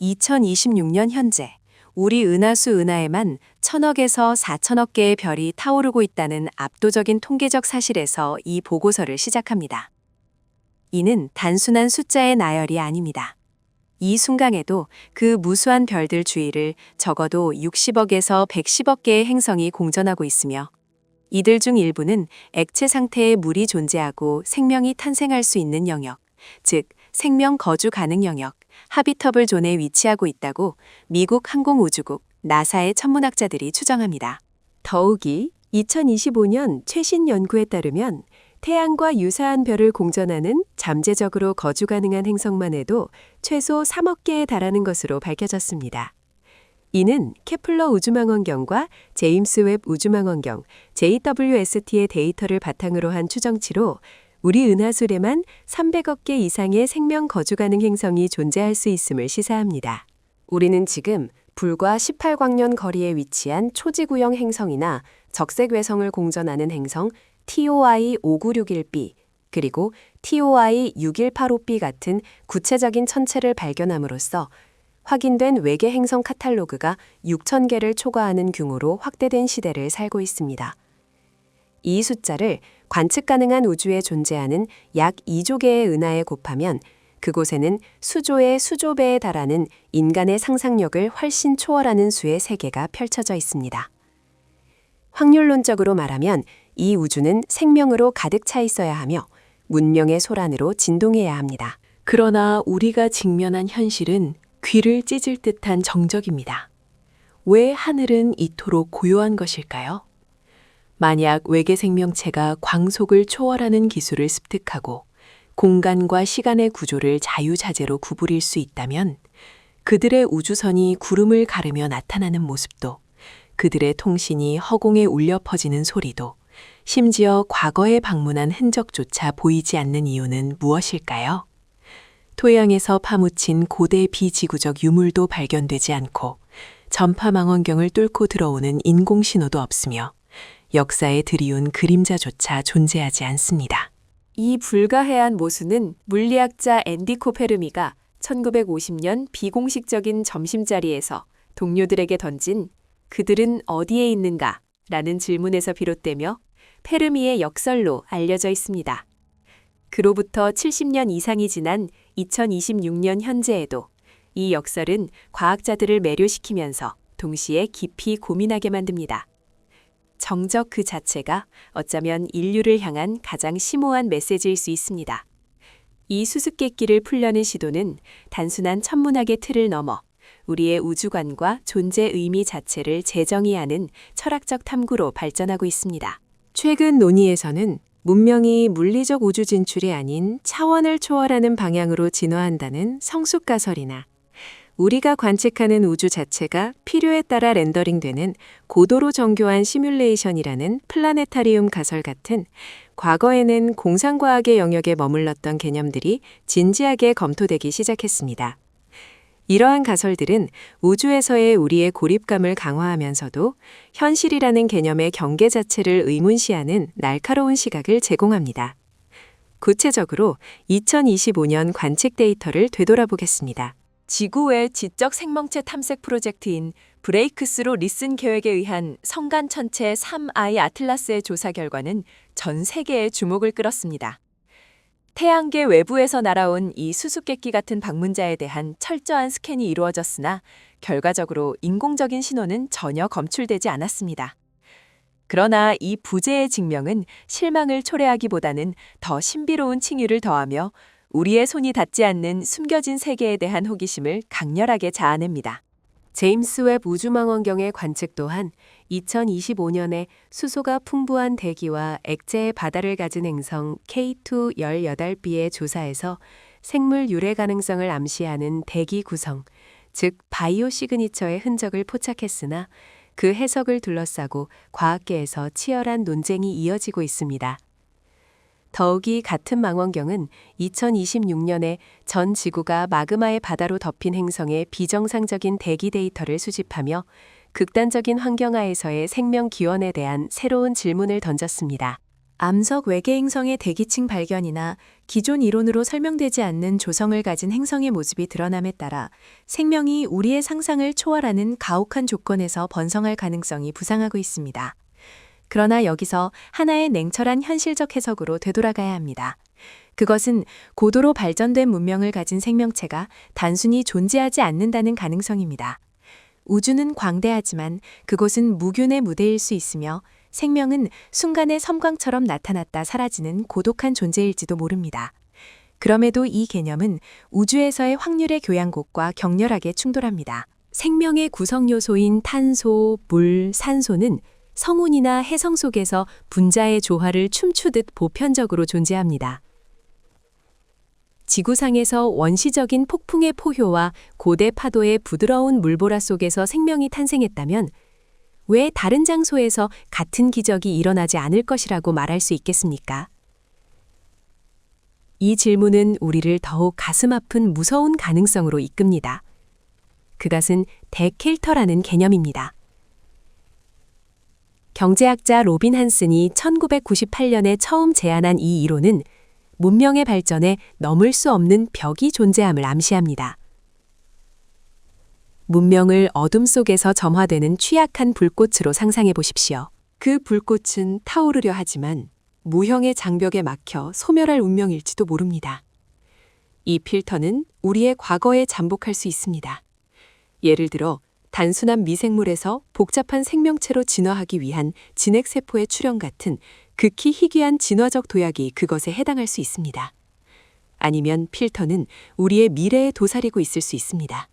2026년 현재 우리 은하수 은하에만 1,000억에서 4,000억 개의 별이 타오르고 있다는 압도적인 통계적 사실에서 이 보고서를 시작합니다. 이는 단순한 숫자의 나열이 아닙니다. 이 순간에도 그 무수한 별들 주위를 적어도 60억에서 110억 개의 행성이 공전하고 있으며 이들 중 일부는 액체 상태의 물이 존재하고 생명이 탄생할 수 있는 영역, 즉 생명 거주 가능 영역, 하비터블 존에 위치하고 있다고 미국 항공우주국 나사의 천문학자들이 추정합니다. 더욱이 2025년 최신 연구에 따르면 태양과 유사한 별을 공전하는 잠재적으로 거주 가능한 행성만 해도 최소 3억 개에 달하는 것으로 밝혀졌습니다. 이는 케플러 우주망원경과 제임스 웹 우주망원경 JWST의 데이터를 바탕으로 한 추정치로 우리 은하술에만 300억 개 이상의 생명 거주 가능 행성이 존재할 수 있음을 시사합니다. 우리는 지금 불과 18광년 거리에 위치한 초지구형 행성이나 적색 외성을 공전하는 행성 TOI 5961b 그리고 TOI 6185b 같은 구체적인 천체를 발견함으로써 확인된 외계 행성 카탈로그가 6,000개를 초과하는 규모로 확대된 시대를 살고 있습니다. 이 숫자를 관측 가능한 우주에 존재하는 약 2조 개의 은하에 곱하면 그곳에는 수조의 수조배에 달하는 인간의 상상력을 훨씬 초월하는 수의 세계가 펼쳐져 있습니다. 확률론적으로 말하면 이 우주는 생명으로 가득 차 있어야 하며 문명의 소란으로 진동해야 합니다. 그러나 우리가 직면한 현실은 귀를 찢을 듯한 정적입니다. 왜 하늘은 이토록 고요한 것일까요? 만약 외계 생명체가 광속을 초월하는 기술을 습득하고 공간과 시간의 구조를 자유자재로 구부릴 수 있다면 그들의 우주선이 구름을 가르며 나타나는 모습도 그들의 통신이 허공에 울려 퍼지는 소리도 심지어 과거에 방문한 흔적조차 보이지 않는 이유는 무엇일까요? 토양에서 파묻힌 고대 비지구적 유물도 발견되지 않고 전파망원경을 뚫고 들어오는 인공신호도 없으며 역사에 드리운 그림자조차 존재하지 않습니다. 이 불가해한 모순은 물리학자 앤디 코페르미가 1950년 비공식적인 점심자리에서 동료들에게 던진 그들은 어디에 있는가? 라는 질문에서 비롯되며 페르미의 역설로 알려져 있습니다. 그로부터 70년 이상이 지난 2026년 현재에도 이 역설은 과학자들을 매료시키면서 동시에 깊이 고민하게 만듭니다. 정적 그 자체가 어쩌면 인류를 향한 가장 심오한 메시지일 수 있습니다. 이 수수께끼를 풀려는 시도는 단순한 천문학의 틀을 넘어 우리의 우주관과 존재 의미 자체를 재정의하는 철학적 탐구로 발전하고 있습니다. 최근 논의에서는 문명이 물리적 우주 진출이 아닌 차원을 초월하는 방향으로 진화한다는 성숙가설이나 우리가 관측하는 우주 자체가 필요에 따라 렌더링되는 고도로 정교한 시뮬레이션이라는 플라네타리움 가설 같은 과거에는 공상과학의 영역에 머물렀던 개념들이 진지하게 검토되기 시작했습니다. 이러한 가설들은 우주에서의 우리의 고립감을 강화하면서도 현실이라는 개념의 경계 자체를 의문시하는 날카로운 시각을 제공합니다. 구체적으로 2025년 관측 데이터를 되돌아보겠습니다. 지구외 지적 생명체 탐색 프로젝트인 브레이크스루 리슨 계획에 의한 성간 천체 3I 아틀라스의 조사 결과는 전 세계의 주목을 끌었습니다. 태양계 외부에서 날아온 이 수수께끼 같은 방문자에 대한 철저한 스캔이 이루어졌으나 결과적으로 인공적인 신호는 전혀 검출되지 않았습니다. 그러나 이 부재의 증명은 실망을 초래하기보다는 더 신비로운 칭의를 더하며 우리의 손이 닿지 않는 숨겨진 세계에 대한 호기심을 강렬하게 자아냅니다. 제임스 웹 우주망원경의 관측 또한 2025년에 수소가 풍부한 대기와 액체의 바다를 가진 행성 K2 18b의 조사에서 생물 유래 가능성을 암시하는 대기 구성, 즉 바이오 시그니처의 흔적을 포착했으나 그 해석을 둘러싸고 과학계에서 치열한 논쟁이 이어지고 있습니다. 더욱이 같은 망원경은 2026년에 전 지구가 마그마의 바다로 덮인 행성의 비정상적인 대기 데이터를 수집하며 극단적인 환경하에서의 생명 기원에 대한 새로운 질문을 던졌습니다. 암석 외계 행성의 대기층 발견이나 기존 이론으로 설명되지 않는 조성을 가진 행성의 모습이 드러남에 따라 생명이 우리의 상상을 초월하는 가혹한 조건에서 번성할 가능성이 부상하고 있습니다. 그러나 여기서 하나의 냉철한 현실적 해석으로 되돌아가야 합니다. 그것은 고도로 발전된 문명을 가진 생명체가 단순히 존재하지 않는다는 가능성입니다. 우주는 광대하지만 그곳은 무균의 무대일 수 있으며 생명은 순간의 섬광처럼 나타났다 사라지는 고독한 존재일지도 모릅니다. 그럼에도 이 개념은 우주에서의 확률의 교양곡과 격렬하게 충돌합니다. 생명의 구성 요소인 탄소, 물, 산소는 성운이나 해성 속에서 분자의 조화를 춤추듯 보편적으로 존재합니다. 지구상에서 원시적인 폭풍의 포효와 고대 파도의 부드러운 물보라 속에서 생명이 탄생했다면 왜 다른 장소에서 같은 기적이 일어나지 않을 것이라고 말할 수 있겠습니까? 이 질문은 우리를 더욱 가슴 아픈 무서운 가능성으로 이끕니다. 그것은 데켈터라는 개념입니다. 경제학자 로빈 한슨이 1998년에 처음 제안한 이 이론은 문명의 발전에 넘을 수 없는 벽이 존재함을 암시합니다. 문명을 어둠 속에서 점화되는 취약한 불꽃으로 상상해 보십시오. 그 불꽃은 타오르려 하지만 무형의 장벽에 막혀 소멸할 운명일지도 모릅니다. 이 필터는 우리의 과거에 잠복할 수 있습니다. 예를 들어 단순한 미생물에서 복잡한 생명체로 진화하기 위한 진핵세포의 출현 같은 극히 희귀한 진화적 도약이 그것에 해당할 수 있습니다. 아니면 필터는 우리의 미래에 도사리고 있을 수 있습니다.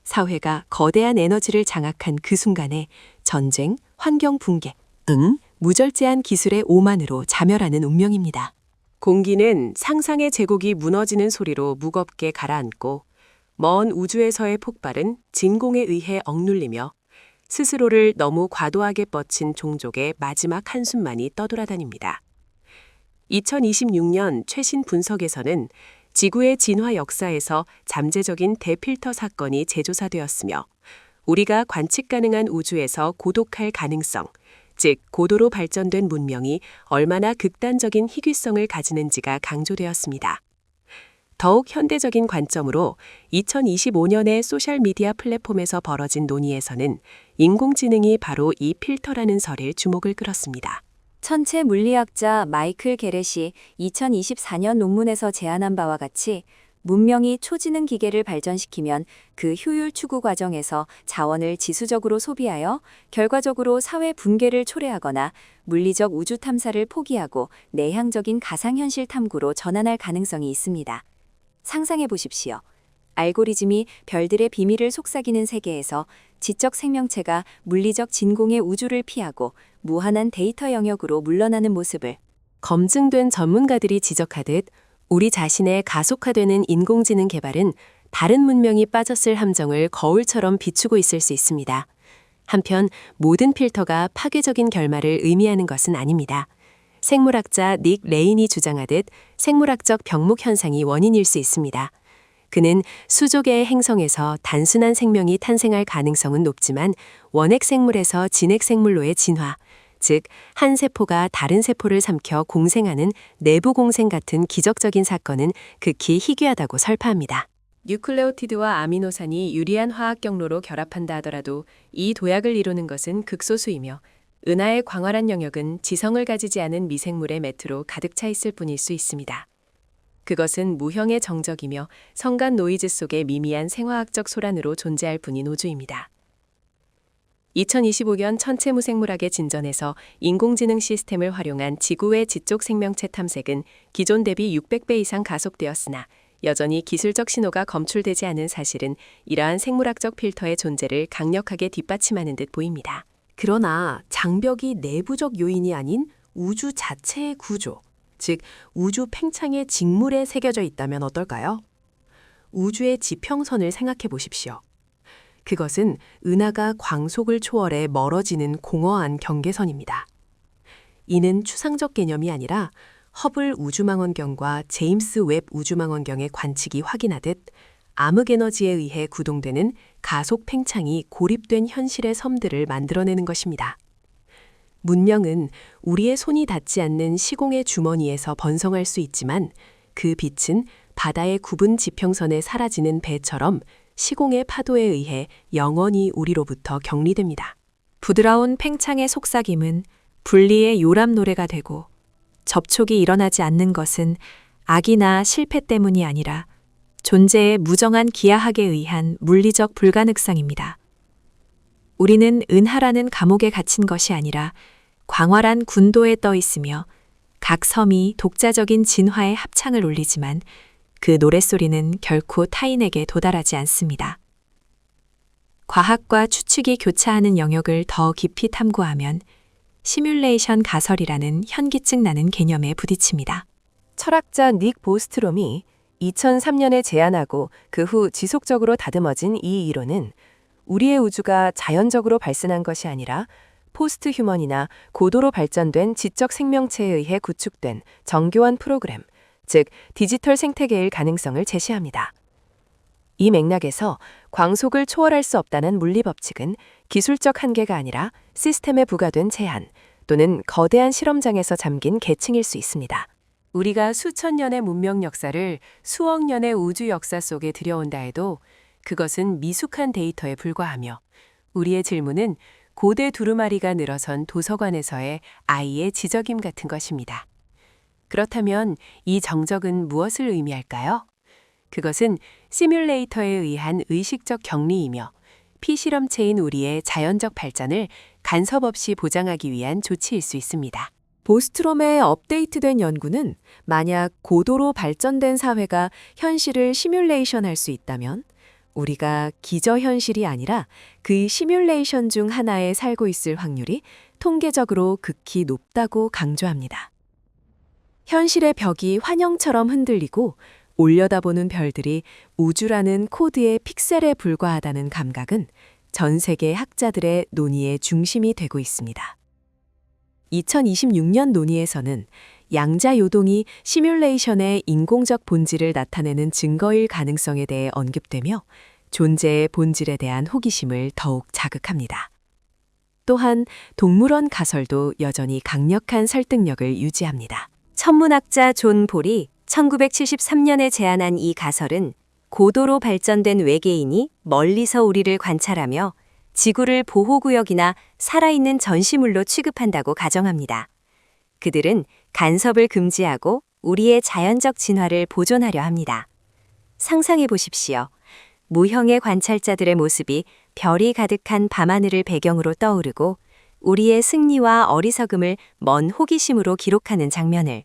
사회가 거대한 에너지를 장악한 그 순간에 전쟁, 환경 붕괴 등 무절제한 기술의 오만으로 자멸하는 운명입니다. 공기는 상상의 제국이 무너지는 소리로 무겁게 가라앉고 먼 우주에서의 폭발은 진공에 의해 억눌리며 스스로를 너무 과도하게 뻗친 종족의 마지막 한숨만이 떠돌아다닙니다. 2026년 최신 분석에서는 지구의 진화 역사에서 잠재적인 대필터 사건이 재조사되었으며 우리가 관측 가능한 우주에서 고독할 가능성, 즉 고도로 발전된 문명이 얼마나 극단적인 희귀성을 가지는지가 강조되었습니다. 더욱 현대적인 관점으로 2025년의 소셜미디어 플랫폼에서 벌어진 논의에서는 인공지능이 바로 이 필터라는 설에 주목을 끌었습니다. 천체 물리학자 마이클 게렛이 2024년 논문에서 제안한 바와 같이 문명이 초지능 기계를 발전시키면 그 효율 추구 과정에서 자원을 지수적으로 소비하여 결과적으로 사회 붕괴를 초래하거나 물리적 우주 탐사를 포기하고 내향적인 가상현실 탐구로 전환할 가능성이 있습니다. 상상해 보십시오. 알고리즘이 별들의 비밀을 속삭이는 세계에서 지적 생명체가 물리적 진공의 우주를 피하고 무한한 데이터 영역으로 물러나는 모습을 검증된 전문가들이 지적하듯 우리 자신의 가속화되는 인공지능 개발은 다른 문명이 빠졌을 함정을 거울처럼 비추고 있을 수 있습니다. 한편 모든 필터가 파괴적인 결말을 의미하는 것은 아닙니다. 생물학자 닉 레인이 주장하듯 생물학적 병목 현상이 원인일 수 있습니다. 그는 수조개의 행성에서 단순한 생명이 탄생할 가능성은 높지만 원핵 생물에서 진핵 생물로의 진화, 즉 한 세포가 다른 세포를 삼켜 공생하는 내부 공생 같은 기적적인 사건은 극히 희귀하다고 설파합니다. 뉴클레오티드와 아미노산이 유리한 화학 경로로 결합한다 하더라도 이 도약을 이루는 것은 극소수이며 은하의 광활한 영역은 지성을 가지지 않은 미생물의 매트로 가득 차 있을 뿐일 수 있습니다. 그것은 무형의 정적이며 성간 노이즈 속의 미미한 생화학적 소란으로 존재할 뿐인 우주입니다. 2025년 천체무생물학의 진전에서 인공지능 시스템을 활용한 지구의 지적 생명체 탐색은 기존 대비 600배 이상 가속되었으나 여전히 기술적 신호가 검출되지 않은 사실은 이러한 생물학적 필터의 존재를 강력하게 뒷받침하는 듯 보입니다. 그러나 장벽이 내부적 요인이 아닌 우주 자체의 구조, 즉 우주 팽창의 직물에 새겨져 있다면 어떨까요? 우주의 지평선을 생각해 보십시오. 그것은 은하가 광속을 초월해 멀어지는 공허한 경계선입니다. 이는 추상적 개념이 아니라 허블 우주망원경과 제임스 웹 우주망원경의 관측이 확인하듯 암흑에너지에 의해 구동되는 가속 팽창이 고립된 현실의 섬들을 만들어내는 것입니다. 문명은 우리의 손이 닿지 않는 시공의 주머니에서 번성할 수 있지만 그 빛은 바다의 굽은 지평선에 사라지는 배처럼 시공의 파도에 의해 영원히 우리로부터 격리됩니다. 부드러운 팽창의 속삭임은 분리의 요람 노래가 되고 접촉이 일어나지 않는 것은 악이나 실패 때문이 아니라 존재의 무정한 기하학에 의한 물리적 불가능성입니다. 우리는 은하라는 감옥에 갇힌 것이 아니라 광활한 군도에 떠 있으며 각 섬이 독자적인 진화의 합창을 울리지만 그 노랫소리는 결코 타인에게 도달하지 않습니다. 과학과 추측이 교차하는 영역을 더 깊이 탐구하면 시뮬레이션 가설이라는 현기증 나는 개념에 부딪힙니다. 철학자 닉 보스트롬이 2003년에 제안하고 그 후 지속적으로 다듬어진 이 이론은 우리의 우주가 자연적으로 발생한 것이 아니라 포스트 휴먼이나 고도로 발전된 지적 생명체에 의해 구축된 정교한 프로그램, 즉 디지털 생태계일 가능성을 제시합니다. 이 맥락에서 광속을 초월할 수 없다는 물리 법칙은 기술적 한계가 아니라 시스템에 부과된 제한 또는 거대한 실험장에서 잠긴 계층일 수 있습니다. 우리가 수천 년의 문명 역사를 수억 년의 우주 역사 속에 들여온다 해도 그것은 미숙한 데이터에 불과하며 우리의 질문은 고대 두루마리가 늘어선 도서관에서의 아이의 지적임 같은 것입니다. 그렇다면 이 정적은 무엇을 의미할까요? 그것은 시뮬레이터에 의한 의식적 격리이며 피실험체인 우리의 자연적 발전을 간섭 없이 보장하기 위한 조치일 수 있습니다. 보스트롬의 업데이트된 연구는 만약 고도로 발전된 사회가 현실을 시뮬레이션할 수 있다면 우리가 기저현실이 아니라 그 시뮬레이션 중 하나에 살고 있을 확률이 통계적으로 극히 높다고 강조합니다. 현실의 벽이 환영처럼 흔들리고 올려다보는 별들이 우주라는 코드의 픽셀에 불과하다는 감각은 전 세계 학자들의 논의의 중심이 되고 있습니다. 2026년 논의에서는 양자 요동이 시뮬레이션의 인공적 본질을 나타내는 증거일 가능성에 대해 언급되며 존재의 본질에 대한 호기심을 더욱 자극합니다. 또한 동물원 가설도 여전히 강력한 설득력을 유지합니다. 천문학자 존 볼이 1973년에 제안한 이 가설은 고도로 발전된 외계인이 멀리서 우리를 관찰하며 지구를 보호구역이나 살아있는 전시물로 취급한다고 가정합니다. 그들은 간섭을 금지하고 우리의 자연적 진화를 보존하려 합니다. 상상해 보십시오. 무형의 관찰자들의 모습이 별이 가득한 밤하늘을 배경으로 떠오르고 우리의 승리와 어리석음을 먼 호기심으로 기록하는 장면을.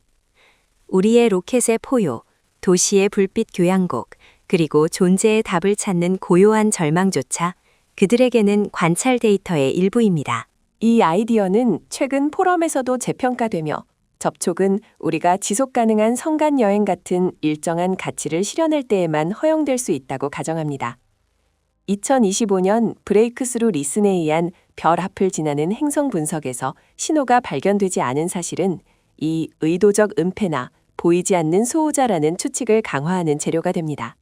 우리의 로켓의 포효, 도시의 불빛 교향곡, 그리고 존재의 답을 찾는 고요한 절망조차 그들에게는 관찰 데이터의 일부입니다. 이 아이디어는 최근 포럼에서도 재평가되며 접촉은 우리가 지속 가능한 성간 여행 같은 일정한 가치를 실현할 때에만 허용될 수 있다고 가정합니다. 2025년 브레이크스루 리슨에 의한 별 앞을 지나는 행성 분석에서 신호가 발견되지 않은 사실은 이 의도적 은폐나 보이지 않는 수호자라는 추측을 강화하는 재료가 됩니다.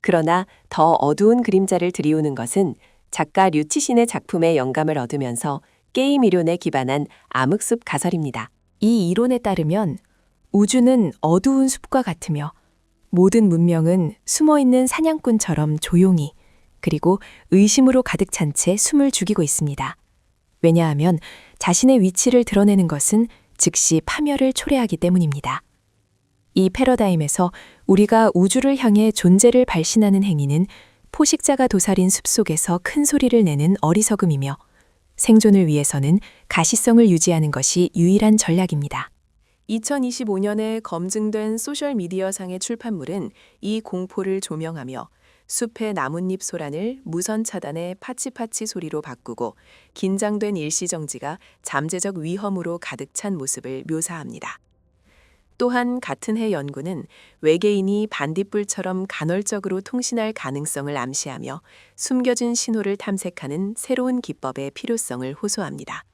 그러나 더 어두운 그림자를 들이우는 것은 작가 류치신의 작품에 영감을 얻으면서 게임 이론에 기반한 암흑숲 가설입니다. 이 이론에 따르면 우주는 어두운 숲과 같으며 모든 문명은 숨어있는 사냥꾼처럼 조용히 그리고 의심으로 가득 찬 채 숨을 죽이고 있습니다. 왜냐하면 자신의 위치를 드러내는 것은 즉시 파멸을 초래하기 때문입니다. 이 패러다임에서 우리가 우주를 향해 존재를 발신하는 행위는 포식자가 도살인 숲속에서 큰 소리를 내는 어리석음이며 생존을 위해서는 가시성을 유지하는 것이 유일한 전략입니다. 2025년에 검증된 소셜미디어상의 출판물은 이 공포를 조명하며 숲의 나뭇잎 소란을 무선 차단의 파치파치 소리로 바꾸고 긴장된 일시정지가 잠재적 위험으로 가득 찬 모습을 묘사합니다. 또한 같은 해 연구는 외계인이 반딧불처럼 간헐적으로 통신할 가능성을 암시하며 숨겨진 신호를 탐색하는 새로운 기법의 필요성을 호소합니다.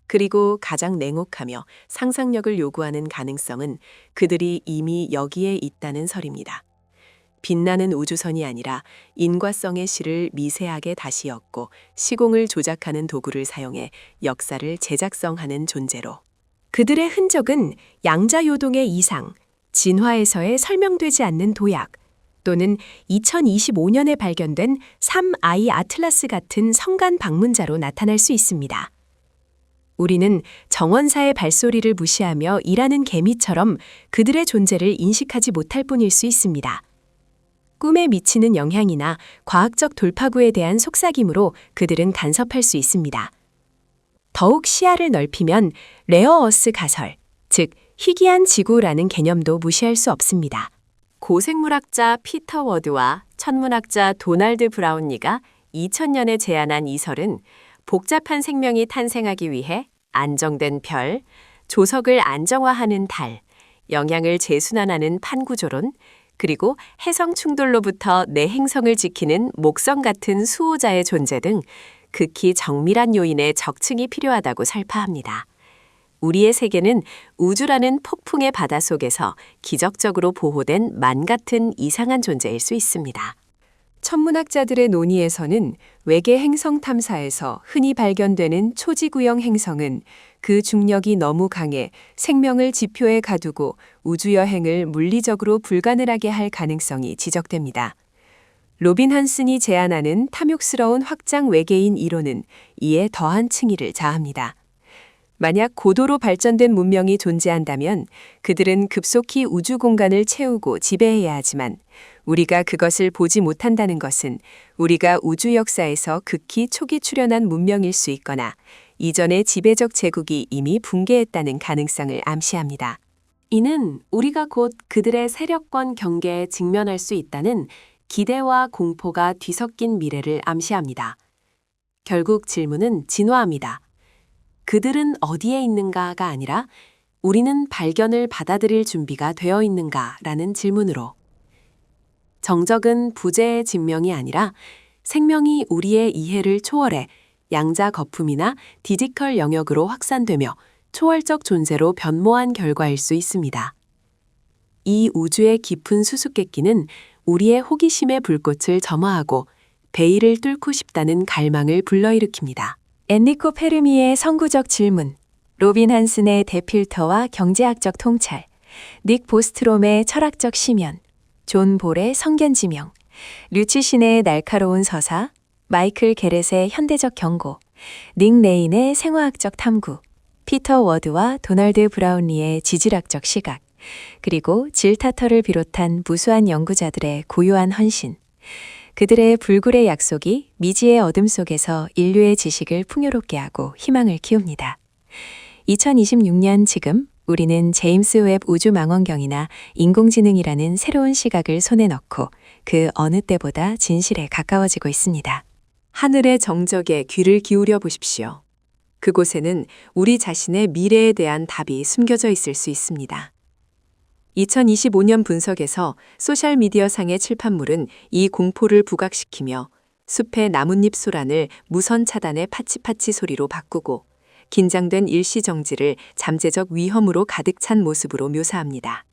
그리고 가장 냉혹하며 상상력을 요구하는 가능성은 그들이 이미 여기에 있다는 설입니다. 빛나는 우주선이 아니라 인과성의 실을 미세하게 다시 엮고 시공을 조작하는 도구를 사용해 역사를 재작성하는 존재로. 그들의 흔적은 양자요동의 이상, 진화에서의 설명되지 않는 도약, 또는 2025년에 발견된 3I 아틀라스 같은 성간 방문자로 나타날 수 있습니다. 우리는 정원사의 발소리를 무시하며 일하는 개미처럼 그들의 존재를 인식하지 못할 뿐일 수 있습니다. 꿈에 미치는 영향이나 과학적 돌파구에 대한 속삭임으로 그들은 간섭할 수 있습니다. 더욱 시야를 넓히면 레어어스 가설, 즉 희귀한 지구라는 개념도 무시할 수 없습니다. 고생물학자 피터 워드와 천문학자 도널드 브라운리가 2000년에 제안한 이 설은 복잡한 생명이 탄생하기 위해 안정된 별, 조석을 안정화하는 달, 영양을 재순환하는 판구조론, 그리고 해성 충돌로부터 내 행성을 지키는 목성 같은 수호자의 존재 등 극히 정밀한 요인의 적층이 필요하다고 설파합니다. 우리의 세계는 우주라는 폭풍의 바다 속에서 기적적으로 보호된 만 같은 이상한 존재일 수 있습니다. 천문학자들의 논의에서는 외계 행성 탐사에서 흔히 발견되는 초지구형 행성은 그 중력이 너무 강해 생명을 지표에 가두고 우주여행을 물리적으로 불가능하게 할 가능성이 지적됩니다. 로빈 한슨이 제안하는 탐욕스러운 확장 외계인 이론은 이에 더한 층위를 자합니다. 만약 고도로 발전된 문명이 존재한다면 그들은 급속히 우주 공간을 채우고 지배해야 하지만 우리가 그것을 보지 못한다는 것은 우리가 우주 역사에서 극히 초기 출현한 문명일 수 있거나 이전의 지배적 제국이 이미 붕괴했다는 가능성을 암시합니다. 이는 우리가 곧 그들의 세력권 경계에 직면할 수 있다는 기대와 공포가 뒤섞인 미래를 암시합니다. 결국 질문은 진화합니다. 그들은 어디에 있는가가 아니라 우리는 발견을 받아들일 준비가 되어 있는가라는 질문으로. 정적은 부재의 증명이 아니라 생명이 우리의 이해를 초월해 양자 거품이나 디지털 영역으로 확산되며 초월적 존재로 변모한 결과일 수 있습니다. 이 우주의 깊은 수수께끼는 우리의 호기심의 불꽃을 점화하고 베일을 뚫고 싶다는 갈망을 불러일으킵니다. 엔리코 페르미의 선구적 질문, 로빈 한슨의 대필터와 경제학적 통찰, 닉 보스트롬의 철학적 심연, 존 볼의 성견지명, 류치신의 날카로운 서사, 마이클 게렛의 현대적 경고, 닉 레인의 생화학적 탐구, 피터 워드와 도널드 브라운리의 지질학적 시각, 그리고 질 타터를 비롯한 무수한 연구자들의 고요한 헌신, 그들의 불굴의 약속이 미지의 어둠 속에서 인류의 지식을 풍요롭게 하고 희망을 키웁니다. 2026년 지금 우리는 제임스 웹 우주망원경이나 인공지능이라는 새로운 시각을 손에 넣고 그 어느 때보다 진실에 가까워지고 있습니다. 하늘의 정적에 귀를 기울여 보십시오. 그곳에는 우리 자신의 미래에 대한 답이 숨겨져 있을 수 있습니다. 2025년 분석에서 소셜미디어상의 칠판물은 이 공포를 부각시키며 숲의 나뭇잎 소란을 무선 차단의 파치파치 소리로 바꾸고 긴장된 일시정지를 잠재적 위험으로 가득 찬 모습으로 묘사합니다.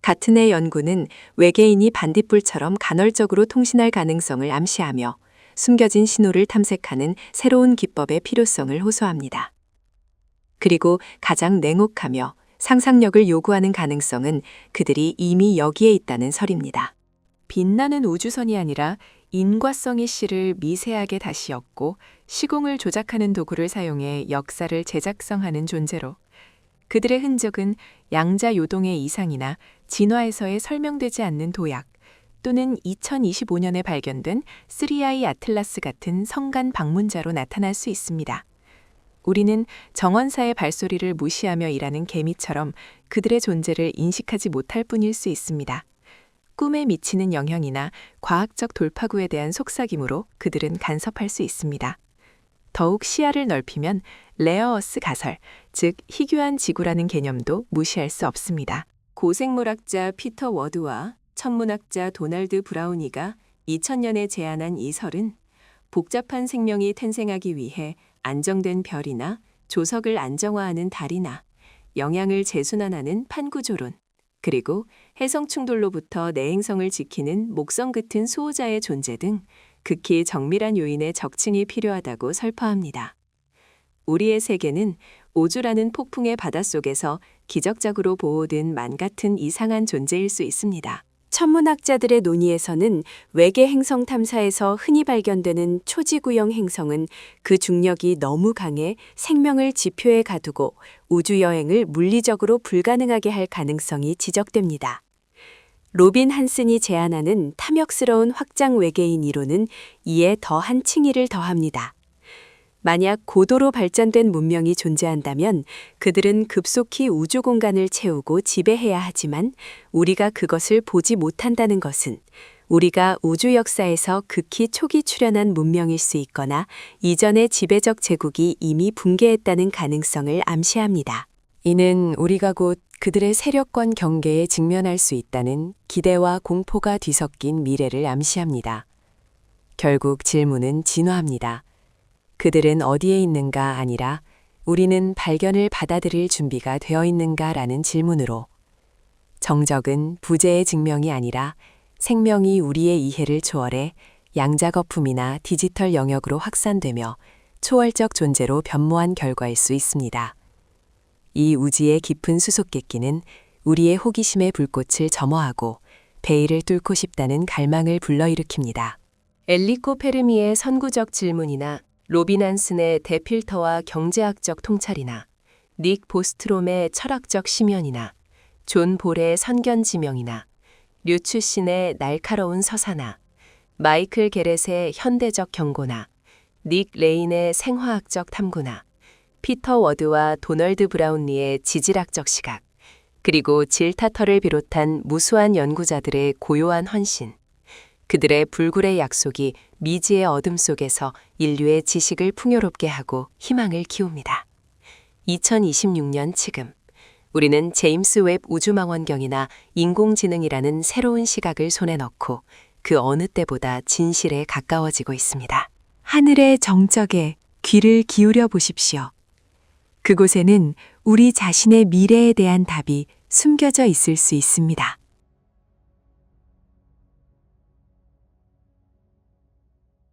같은 해 연구는 외계인이 반딧불처럼 간헐적으로 통신할 가능성을 암시하며 숨겨진 신호를 탐색하는 새로운 기법의 필요성을 호소합니다. 그리고 가장 냉혹하며 상상력을 요구하는 가능성은 그들이 이미 여기에 있다는 설입니다. 빛나는 우주선이 아니라 인과성의 실을 미세하게 다시 엮고 시공을 조작하는 도구를 사용해 역사를 재작성하는 존재로 그들의 흔적은 양자 요동의 이상이나 진화에서의 설명되지 않는 도약 또는 2025년에 발견된 3I 아틀라스 같은 성간 방문자로 나타날 수 있습니다. 우리는 정원사의 발소리를 무시하며 일하는 개미처럼 그들의 존재를 인식하지 못할 뿐일 수 있습니다. 꿈에 미치는 영향이나 과학적 돌파구에 대한 속삭임으로 그들은 간섭할 수 있습니다. 더욱 시야를 넓히면 레어어스 가설, 즉 희귀한 지구라는 개념도 무시할 수 없습니다. 고생물학자 피터 워드와 천문학자 도널드 브라우니가 2000년에 제안한 이 설은 복잡한 생명이 탄생하기 위해 안정된 별이나 조석을 안정화하는 달이나 영양을 재순환하는 판구조론, 그리고 해성 충돌로부터 내행성을 지키는 목성 같은 수호자의 존재 등 극히 정밀한 요인의 적층이 필요하다고 설파합니다. 우리의 세계는 우주라는 폭풍의 바닷속에서 기적적으로 보호된 만 같은 이상한 존재일 수 있습니다. 천문학자들의 논의에서는 외계 행성 탐사에서 흔히 발견되는 초지구형 행성은 그 중력이 너무 강해 생명을 지표에 가두고 우주 여행을 물리적으로 불가능하게 할 가능성이 지적됩니다. 로빈 한슨이 제안하는 탐욕스러운 확장 외계인 이론은 이에 더한 층위를 더합니다. 만약 고도로 발전된 문명이 존재한다면 그들은 급속히 우주 공간을 채우고 지배해야 하지만 우리가 그것을 보지 못한다는 것은 우리가 우주 역사에서 극히 초기 출현한 문명일 수 있거나 이전의 지배적 제국이 이미 붕괴했다는 가능성을 암시합니다. 이는 우리가 곧 그들의 세력권 경계에 직면할 수 있다는 기대와 공포가 뒤섞인 미래를 암시합니다. 결국 질문은 진화합니다. 그들은 어디에 있는가 아니라 우리는 발견을 받아들일 준비가 되어 있는가라는 질문으로 정적은 부재의 증명이 아니라 생명이 우리의 이해를 초월해 양자거품이나 디지털 영역으로 확산되며 초월적 존재로 변모한 결과일 수 있습니다. 이 우지의 깊은 수수께끼는 우리의 호기심의 불꽃을 점화하고 베일을 뚫고 싶다는 갈망을 불러일으킵니다. 엘리코 페르미의 선구적 질문이나 로빈 한슨의 대필터와 경제학적 통찰이나 닉 보스트롬의 철학적 심연이나 존 볼의 선견지명이나 류츠신의 날카로운 서사나 마이클 게렛의 현대적 경고나 닉 레인의 생화학적 탐구나 피터 워드와 도널드 브라운리의 지질학적 시각, 그리고 질 타터를 비롯한 무수한 연구자들의 고요한 헌신, 그들의 불굴의 약속이 미지의 어둠 속에서 인류의 지식을 풍요롭게 하고 희망을 키웁니다. 2026년 지금 우리는 제임스 웹 우주망원경이나 인공지능이라는 새로운 시각을 손에 넣고 그 어느 때보다 진실에 가까워지고 있습니다. 하늘의 정적에 귀를 기울여 보십시오. 그곳에는 우리 자신의 미래에 대한 답이 숨겨져 있을 수 있습니다.